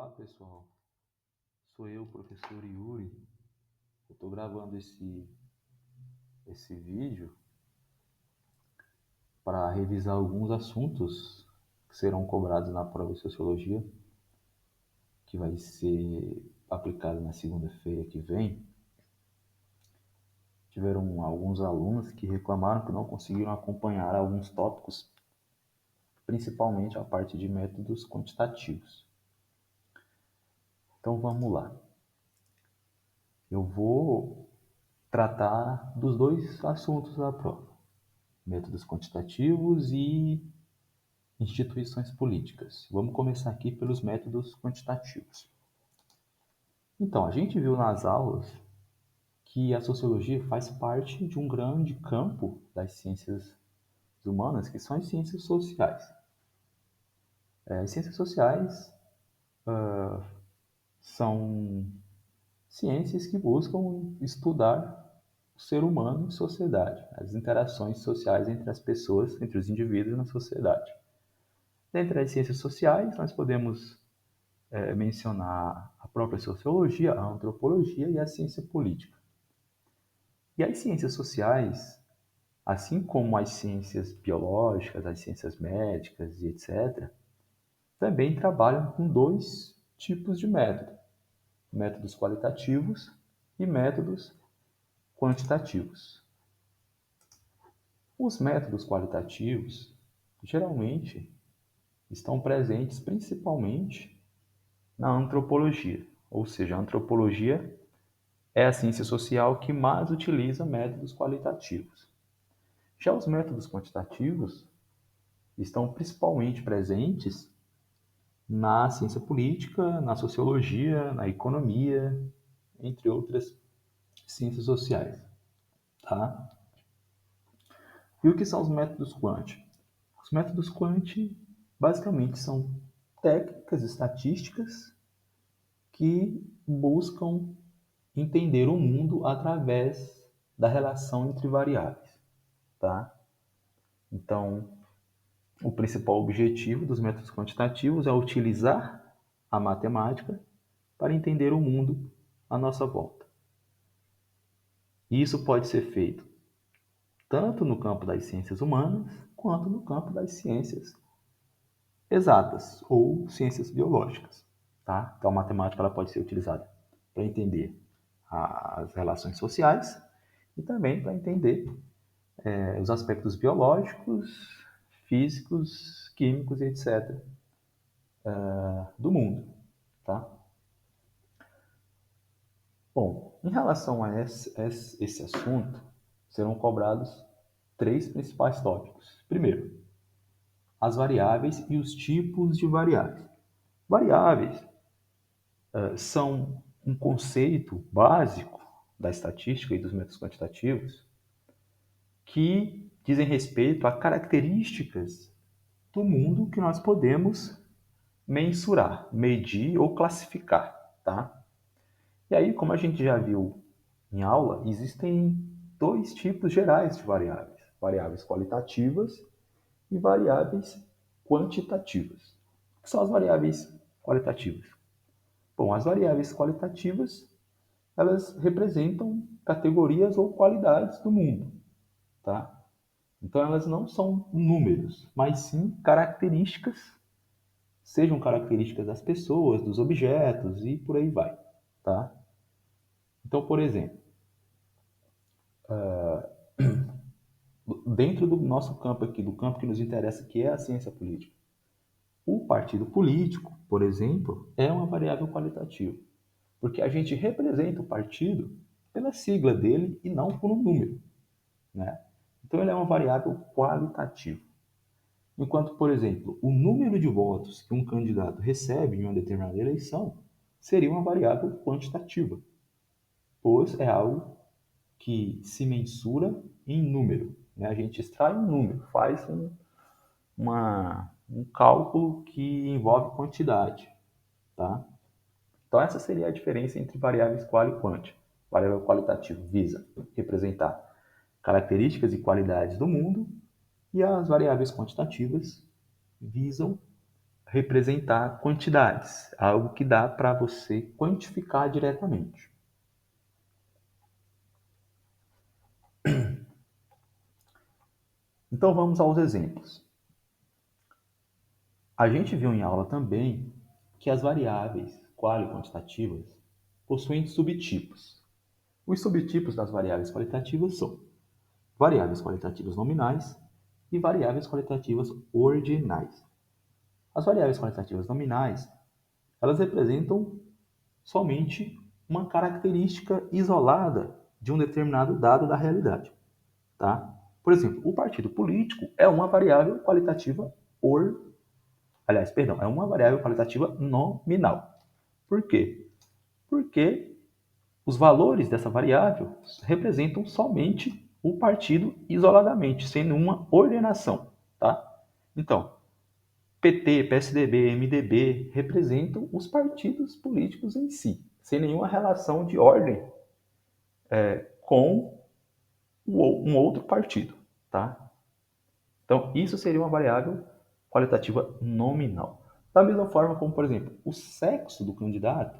Olá pessoal, sou eu, professor Yuri. Eu estou gravando esse vídeo para revisar alguns assuntos que serão cobrados na prova de Sociologia, que vai ser aplicada na segunda-feira que vem. Tiveram alguns alunos que reclamaram que não conseguiram acompanhar alguns tópicos, principalmente a parte de métodos quantitativos. Então vamos lá. Eu vou tratar dos dois assuntos da prova: métodos quantitativos e instituições políticas. Vamos começar aqui pelos métodos quantitativos. Então, a gente viu nas aulas que a sociologia faz parte de um grande campo das ciências humanas, que são as ciências sociais. As ciências sociais são ciências que buscam estudar o ser humano em sociedade, as interações sociais entre as pessoas, entre os indivíduos na sociedade. Dentre as ciências sociais, nós podemos mencionar a própria sociologia, a antropologia e a ciência política. E as ciências sociais, assim como as ciências biológicas, as ciências médicas e etc., também trabalham com dois tipos de método: métodos qualitativos e métodos quantitativos. Os métodos qualitativos geralmente estão presentes principalmente na antropologia, ou seja, a antropologia é a ciência social que mais utiliza métodos qualitativos. Já os métodos quantitativos estão principalmente presentes na ciência política, na sociologia, na economia, entre outras ciências sociais. Tá? E o que são os métodos quant? Os métodos quant basicamente são técnicas estatísticas que buscam entender o mundo através da relação entre variáveis, tá? Então, o principal objetivo dos métodos quantitativos é utilizar a matemática para entender o mundo à nossa volta. E isso pode ser feito tanto no campo das ciências humanas quanto no campo das ciências exatas ou ciências biológicas, tá? Então, a matemática ela pode ser utilizada para entender as relações sociais e também para entender os aspectos biológicos, físicos, químicos e etc. Do mundo. Tá? Bom, em relação a esse assunto, serão cobrados três principais tópicos. Primeiro, as variáveis e os tipos de variáveis. Variáveis são um conceito básico da estatística e dos métodos quantitativos que dizem respeito a características do mundo que nós podemos mensurar, medir ou classificar, tá? E aí, como a gente já viu em aula, existem dois tipos gerais de variáveis: variáveis qualitativas e variáveis quantitativas. O que são as variáveis qualitativas? Bom, as variáveis qualitativas, elas representam categorias ou qualidades do mundo, tá? Então elas não são números, mas sim características, sejam características das pessoas, dos objetos e por aí vai, tá? Então, por exemplo, dentro do nosso campo aqui, do campo que nos interessa, que é a ciência política, o partido político, por exemplo, é uma variável qualitativa, porque a gente representa o partido pela sigla dele e não por um número, né? Então, ele é uma variável qualitativa. Enquanto, por exemplo, o número de votos que um candidato recebe em uma determinada eleição seria uma variável quantitativa, pois é algo que se mensura em número, né? A gente extrai um número, faz um cálculo que envolve quantidade, tá? Então essa seria a diferença entre variáveis qual e quant. Variável qualitativa visa representar características e qualidades do mundo, e as variáveis quantitativas visam representar quantidades, algo que dá para você quantificar diretamente. Então vamos aos exemplos. A gente viu em aula também que as variáveis quali e quantitativas possuem subtipos. Os subtipos das variáveis qualitativas são variáveis qualitativas nominais e variáveis qualitativas ordinais. As variáveis qualitativas nominais, elas representam somente uma característica isolada de um determinado dado da realidade, tá? Por exemplo, o partido político é uma variável qualitativa é uma variável qualitativa nominal. Por quê? Porque os valores dessa variável representam somente o partido isoladamente, sem nenhuma ordenação, tá? Então, PT, PSDB, MDB representam os partidos políticos em si, sem nenhuma relação de ordem com um outro partido, tá? Então, isso seria uma variável qualitativa nominal. Da mesma forma como, por exemplo, o sexo do candidato,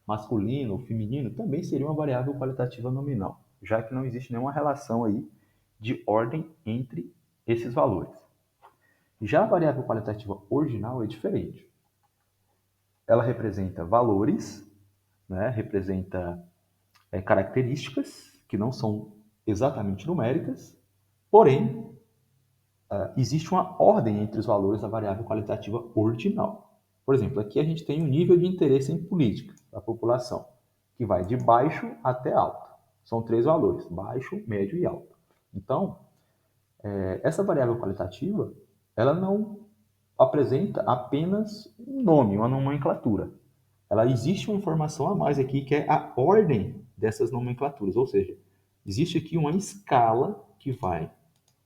masculino ou feminino, também seria uma variável qualitativa nominal, já que não existe nenhuma relação aí de ordem entre esses valores. Já a variável qualitativa ordinal é diferente. Ela representa valores, né? Representa características que não são exatamente numéricas, porém, existe uma ordem entre os valores da variável qualitativa ordinal. Por exemplo, aqui a gente tem um nível de interesse em política da população, que vai de baixo até alto. São 3 valores, baixo, médio e alto. Então, essa variável qualitativa, ela não apresenta apenas um nome, uma nomenclatura. Ela existe uma informação a mais aqui, que é a ordem dessas nomenclaturas, ou seja, existe aqui uma escala que vai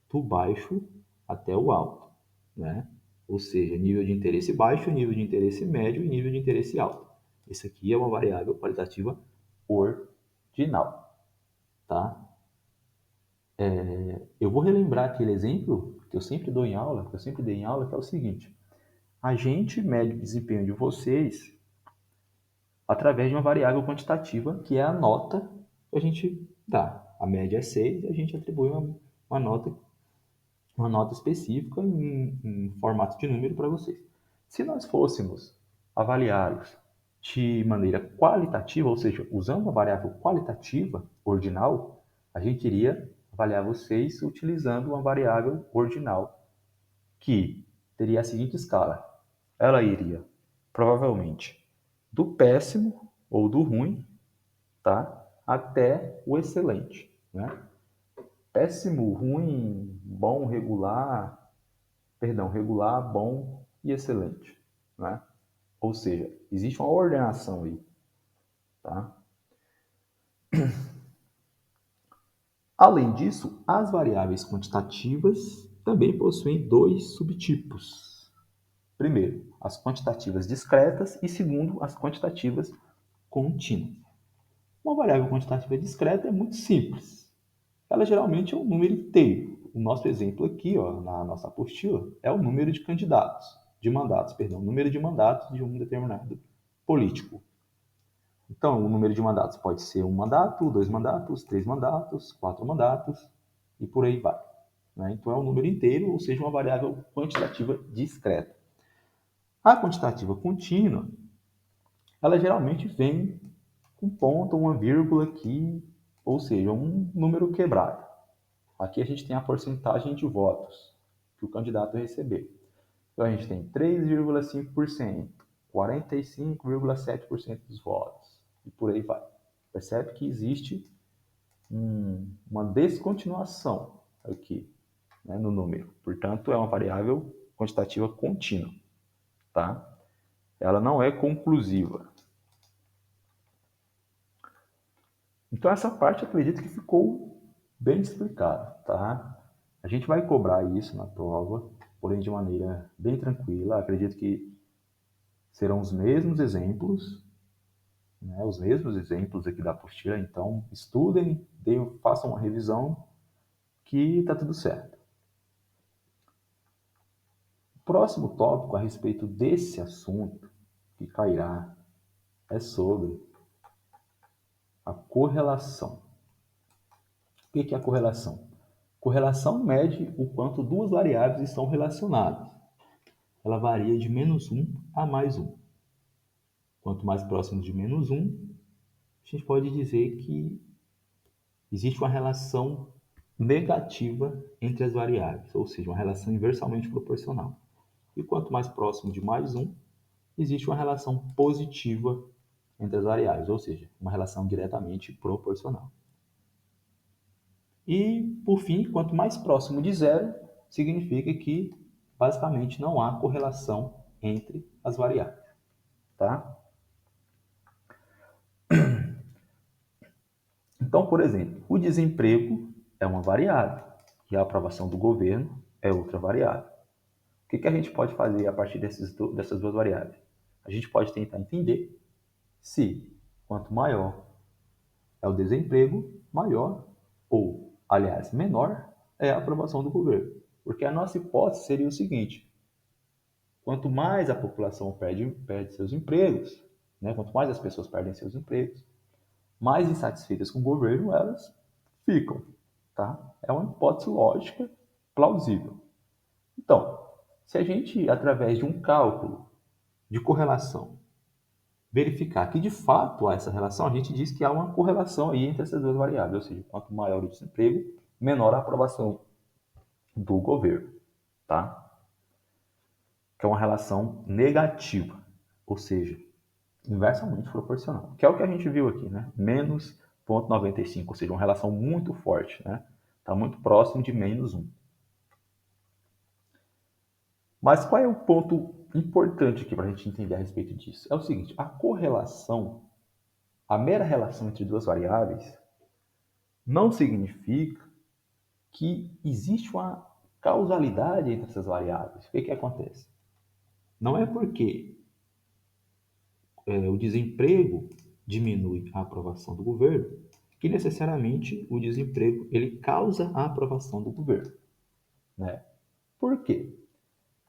do baixo até o alto, né? Ou seja, nível de interesse baixo, nível de interesse médio e nível de interesse alto. Isso aqui é uma variável qualitativa ordinal, tá? Eu vou relembrar aquele exemplo que eu sempre dou em aula, que eu sempre dei em aula, que é o seguinte: a gente mede o desempenho de vocês através de uma variável quantitativa, que é a nota que a gente dá. A média é 6, a gente atribui uma nota específica em formato de número para vocês. Se nós fôssemos avaliá-los de maneira qualitativa, ou seja, usando uma variável qualitativa ordinal, a gente iria avaliar vocês utilizando uma variável ordinal que teria a seguinte escala. Ela iria provavelmente do péssimo ou do ruim, tá, até o excelente, né? Péssimo, ruim, bom, regular, bom e excelente, né? Ou seja, existe uma ordenação aí, tá? Além disso, as variáveis quantitativas também possuem 2 subtipos. Primeiro, as quantitativas discretas e segundo, as quantitativas contínuas. Uma variável quantitativa discreta é muito simples. Ela geralmente é um número inteiro. O nosso exemplo aqui, ó, na nossa apostila, é o número de número de mandatos de um determinado político. Então, o número de mandatos pode ser 1 mandato, 2 mandatos, 3 mandatos, 4 mandatos e por aí vai, né? Então, é um número inteiro, ou seja, uma variável quantitativa discreta. A quantitativa contínua, ela geralmente vem com ponto ou uma vírgula aqui, ou seja, um número quebrado. Aqui a gente tem a porcentagem de votos que o candidato recebeu. Então a gente tem 3,5%, 45,7% dos votos e por aí vai. Percebe que existe uma descontinuação aqui, né, no número. Portanto, é uma variável quantitativa contínua, tá? Ela não é conclusiva. Então essa parte eu acredito que ficou bem explicada, tá? A gente vai cobrar isso na prova, porém de maneira bem tranquila. Acredito que serão os mesmos exemplos, né? Os mesmos exemplos aqui da apostila. Então estudem, façam uma revisão que tá tudo certo. Próximo tópico a respeito desse assunto que cairá é sobre a correlação. O que é a correlação? Correlação mede o quanto duas variáveis estão relacionadas. Ela varia de -1 a +1. Quanto mais próximo de -1, a gente pode dizer que existe uma relação negativa entre as variáveis, ou seja, uma relação inversamente proporcional. E quanto mais próximo de +1, existe uma relação positiva entre as variáveis, ou seja, uma relação diretamente proporcional. E, por fim, quanto mais próximo de zero, significa que basicamente não há correlação entre as variáveis, tá? Então, por exemplo, o desemprego é uma variável e a aprovação do governo é outra variável. O que a gente pode fazer a partir dessas duas variáveis? A gente pode tentar entender se quanto maior é o desemprego, maior, ou, aliás, menor, é a aprovação do governo. Porque a nossa hipótese seria o seguinte: quanto mais a população perde seus empregos, né, quanto mais as pessoas perdem seus empregos, mais insatisfeitas com o governo elas ficam. Tá? É uma hipótese lógica plausível. Então, se a gente, através de um cálculo de correlação, verificar que de fato há essa relação, a gente diz que há uma correlação aí entre essas duas variáveis, ou seja, quanto maior o desemprego, menor a aprovação do governo, tá? Que é uma relação negativa, ou seja, inversamente proporcional, que é o que a gente viu aqui, né? Menos 0,95, ou seja, uma relação muito forte, né? Está muito próximo de -1. Mas qual é o ponto importante aqui para a gente entender a respeito disso? É o seguinte: a correlação, a mera relação entre duas variáveis, não significa que existe uma causalidade entre essas variáveis. O que acontece? Não é porque o desemprego diminui a aprovação do governo que necessariamente o desemprego ele causa a aprovação do governo, né? Por quê?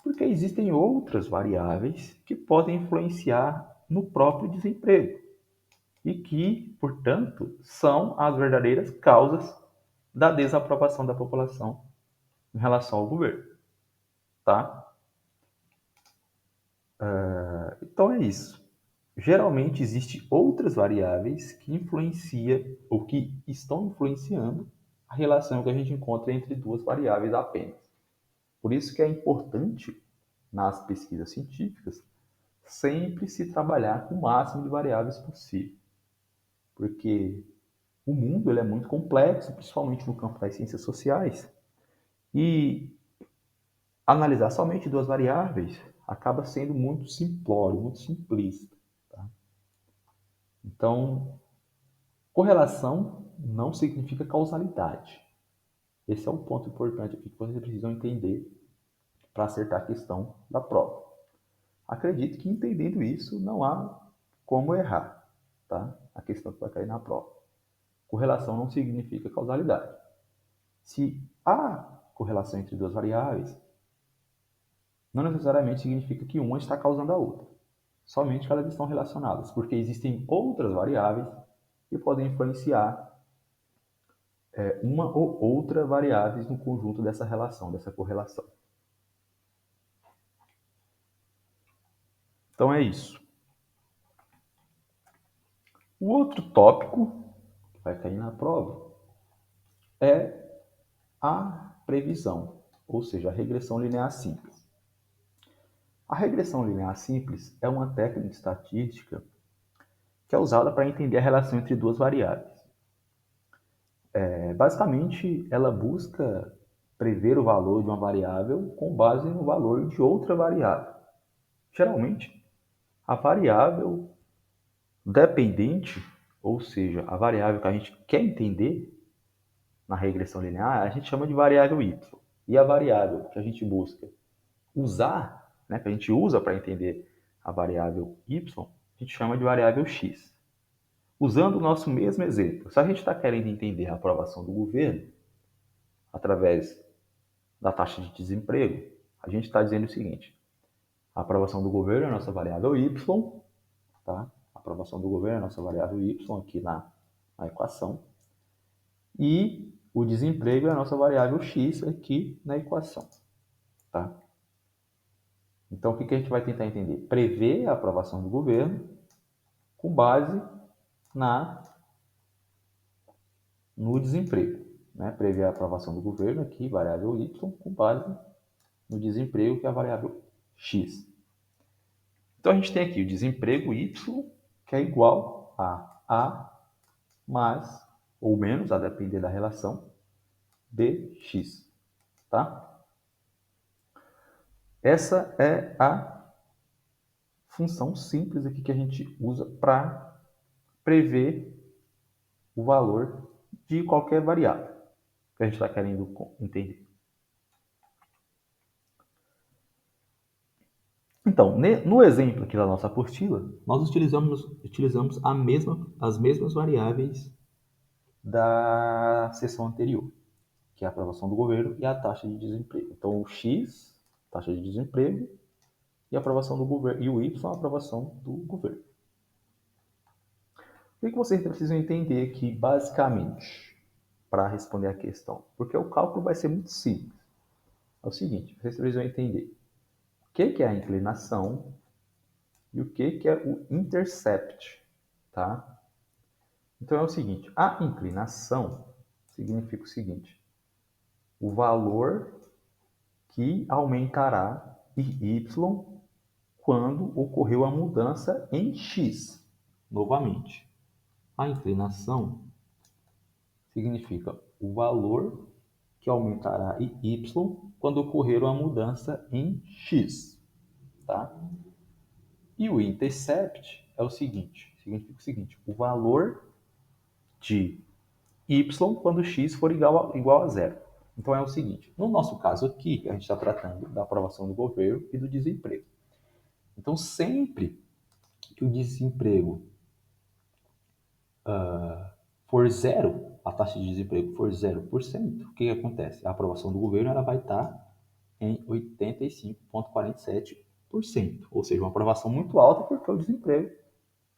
Porque existem outras variáveis que podem influenciar no próprio desemprego e que, portanto, são as verdadeiras causas da desaprovação da população em relação ao governo, tá? Então é isso. Geralmente existem outras variáveis que influenciam ou que estão influenciando a relação que a gente encontra entre duas variáveis apenas. Por isso que é importante, nas pesquisas científicas, sempre se trabalhar com o máximo de variáveis possível. Porque o mundo ele é muito complexo, principalmente no campo das ciências sociais, e analisar somente duas variáveis acaba sendo muito simplório, muito simplista. Tá? Então, correlação não significa causalidade. Esse é um ponto importante aqui que vocês precisam entender para acertar a questão da prova. Acredito que entendendo isso não há como errar, tá? A questão que vai cair na prova. Correlação não significa causalidade. Se há correlação entre duas variáveis, não necessariamente significa que uma está causando a outra. Somente que elas estão relacionadas, porque existem outras variáveis que podem influenciar uma ou outra variáveis no conjunto dessa relação, dessa correlação. Então é isso. O outro tópico que vai cair na prova é a previsão, ou seja, a regressão linear simples. A regressão linear simples é uma técnica estatística que é usada para entender a relação entre duas variáveis. Basicamente, ela busca prever o valor de uma variável com base no valor de outra variável. Geralmente, a variável dependente, ou seja, a variável que a gente quer entender na regressão linear, a gente chama de variável y. E a variável que a gente busca usar, né, que a gente usa para entender a variável y, a gente chama de variável x. Usando o nosso mesmo exemplo, se a gente está querendo entender a aprovação do governo através da taxa de desemprego, a gente está dizendo o seguinte: a aprovação do governo é a nossa variável y, tá? A aprovação do governo é a nossa variável y aqui na equação. E o desemprego é a nossa variável x aqui na equação, tá? Então, o que a gente vai tentar entender? Prever a aprovação do governo com base no desemprego, né? Prever a aprovação do governo aqui, variável y, com base no desemprego, que é a variável x. Então, a gente tem aqui o desemprego y, que é igual a mais ou menos, a depender da relação, dx, tá? Essa é a função simples aqui que a gente usa para prever o valor de qualquer variável que a gente está querendo entender. Então, no exemplo aqui da nossa apostila, nós utilizamos as mesmas variáveis da sessão anterior, que é a aprovação do governo e a taxa de desemprego. Então, o X, taxa de desemprego, e a aprovação do governo, e o Y, a aprovação do governo. O que vocês precisam entender aqui, basicamente, para responder a questão? Porque o cálculo vai ser muito simples. É o seguinte, vocês precisam entender o que é a inclinação e o que é o intercept, tá? Então é o seguinte, a inclinação significa o seguinte: o valor que aumentará em y quando ocorreu a mudança em x. Novamente, a inclinação significa o valor que aumentará em y quando ocorrer uma mudança em x, tá? E o intercept é o seguinte, significa o seguinte: o valor de y quando x for igual a zero. Então é o seguinte, no nosso caso aqui, a gente está tratando da aprovação do governo e do desemprego. Então, sempre que o desemprego for zero, a taxa de desemprego for 0%, o que acontece? A aprovação do governo ela vai estar em 85,47%, ou seja, uma aprovação muito alta porque o desemprego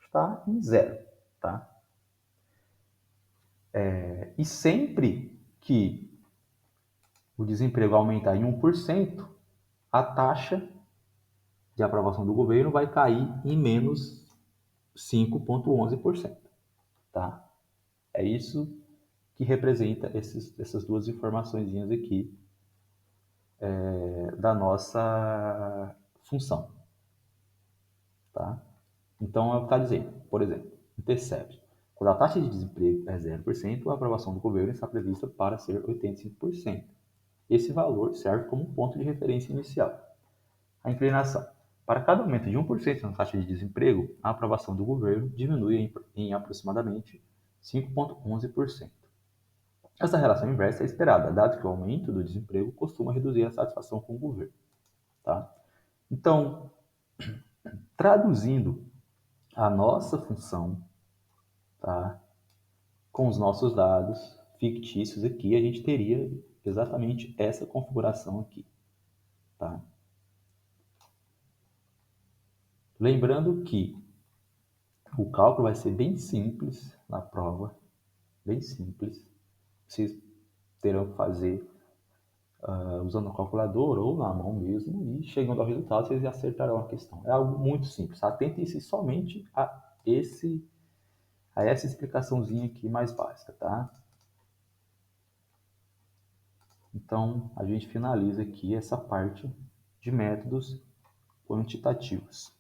está em zero, tá? E sempre que o desemprego aumentar em 1%, a taxa de aprovação do governo vai cair em menos 5,11%, tá? É isso que representa essas duas informações aqui da nossa função, tá? Então, é o que está dizendo, por exemplo, intercept. Quando a taxa de desemprego é 0%, a aprovação do governo está prevista para ser 85%. Esse valor serve como um ponto de referência inicial. A inclinação. Para cada aumento de 1% na taxa de desemprego, a aprovação do governo diminui em aproximadamente 5,11%. Essa relação inversa é esperada, dado que o aumento do desemprego costuma reduzir a satisfação com o governo, tá? Então, traduzindo a nossa função, tá, com os nossos dados fictícios aqui, a gente teria exatamente essa configuração aqui, tá? Lembrando que o cálculo vai ser bem simples na prova, bem simples. Vocês terão que fazer usando a calculadora ou na mão mesmo, e chegando ao resultado vocês acertarão a questão. É algo muito simples. Atentem-se somente a essa explicaçãozinha aqui mais básica, tá? Então, a gente finaliza aqui essa parte de métodos quantitativos.